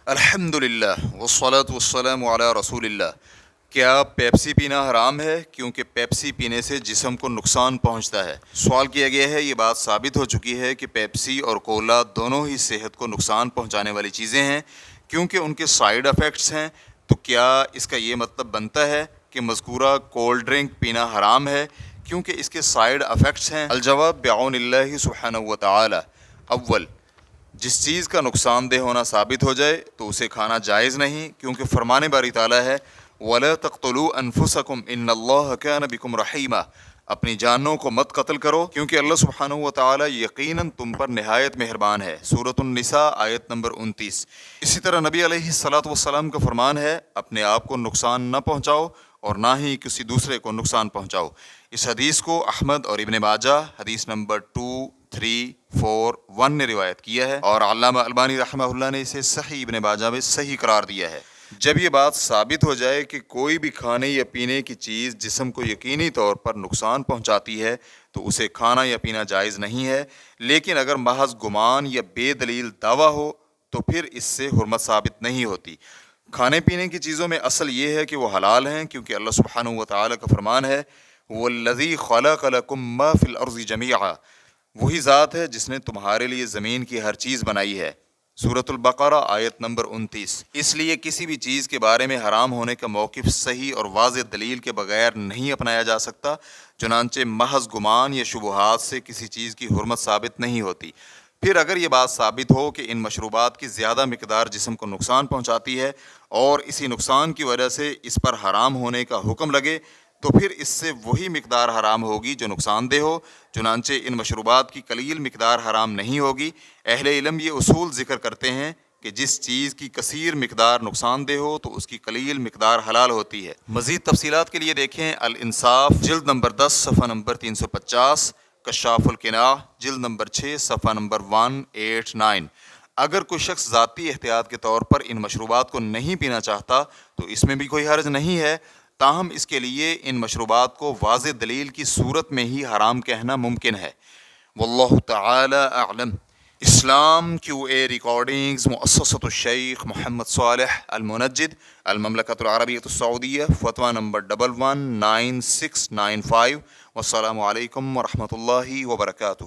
الحمدللہ والصلاة والسلام علی رسول اللہ۔ کیا پیپسی پینا حرام ہے کیونکہ پیپسی پینے سے جسم کو نقصان پہنچتا ہے؟ سوال کیا گیا ہے۔ یہ بات ثابت ہو چکی ہے کہ پیپسی اور کولا دونوں ہی صحت کو نقصان پہنچانے والی چیزیں ہیں کیونکہ ان کے سائیڈ افیکٹس ہیں۔ تو کیا اس کا یہ مطلب بنتا ہے کہ مذکورہ کولڈ ڈرنک پینا حرام ہے کیونکہ اس کے سائیڈ افیکٹس ہیں؟ الجواب بعون اللہ سبحانہ وتعالی۔ اول، جس چیز کا نقصان دہ ہونا ثابت ہو جائے تو اسے کھانا جائز نہیں، کیونکہ فرمان باری تعالیٰ ہے وَلَا تَقْتُلُوا أَنفُسَكُمْ إِنَّ اللَّهَ كَانَ بِكُمْ رَحِيمًا، اپنی جانوں کو مت قتل کرو کیونکہ اللہ سبحانہ وتعالی یقیناً تم پر نہایت مہربان ہے۔ سورۃ النساء آیت نمبر 29۔ اسی طرح نبی علیہ الصلوۃ والسلام کا فرمان ہے اپنے آپ کو نقصان نہ پہنچاؤ اور نہ ہی کسی دوسرے کو نقصان پہنچاؤ۔ اس حدیث کو احمد اور ابن ماجہ حدیث نمبر 2341 نے روایت کیا ہے، اور علامہ البانی رحمہ اللہ نے اسے صحیح ابن ماجہ میں صحیح قرار دیا ہے۔ جب یہ بات ثابت ہو جائے کہ کوئی بھی کھانے یا پینے کی چیز جسم کو یقینی طور پر نقصان پہنچاتی ہے تو اسے کھانا یا پینا جائز نہیں ہے، لیکن اگر محض گمان یا بے دلیل دعویٰ ہو تو پھر اس سے حرمت ثابت نہیں ہوتی۔ کھانے پینے کی چیزوں میں اصل یہ ہے کہ وہ حلال ہیں، کیونکہ اللہ سبحانہ وتعالی کا فرمان ہے وَالَّذِي خَلَقَ لَكُم مَّا فِي الْأَرْضِ جَمِيعًا، وہی ذات ہے جس نے تمہارے لیے زمین کی ہر چیز بنائی ہے۔ سورۃ البقرہ آیت نمبر 29۔ اس لیے کسی بھی چیز کے بارے میں حرام ہونے کا موقف صحیح اور واضح دلیل کے بغیر نہیں اپنایا جا سکتا، چنانچہ محض گمان یا شبہات سے کسی چیز کی حرمت ثابت نہیں ہوتی۔ پھر اگر یہ بات ثابت ہو کہ ان مشروبات کی زیادہ مقدار جسم کو نقصان پہنچاتی ہے اور اسی نقصان کی وجہ سے اس پر حرام ہونے کا حکم لگے تو پھر اس سے وہی مقدار حرام ہوگی جو نقصان دہ ہو، چنانچہ ان مشروبات کی قلیل مقدار حرام نہیں ہوگی۔ اہل علم یہ اصول ذکر کرتے ہیں کہ جس چیز کی کثیر مقدار نقصان دہ ہو تو اس کی قلیل مقدار حلال ہوتی ہے۔ مزید تفصیلات کے لیے دیکھیں الانصاف جلد نمبر 10 صفحہ نمبر 350، کشاف القناع جلد نمبر 6 صفحہ نمبر 189۔ اگر کوئی شخص ذاتی احتیاط کے طور پر ان مشروبات کو نہیں پینا چاہتا تو اس میں بھی کوئی حرج نہیں ہے، تاہم اس کے لیے ان مشروبات کو واضح دلیل کی صورت میں ہی حرام کہنا ممکن ہے۔ واللہ تعالی اعلم۔ اسلام کیو اے ریکارڈنگز، مؤسسۃ الشیخ محمد صالح المنجد، المملکۃ العربیۃ السعودیہ، فتویٰ نمبر 119695۔ والسلام علیکم ورحمۃ اللہ وبرکاتہ۔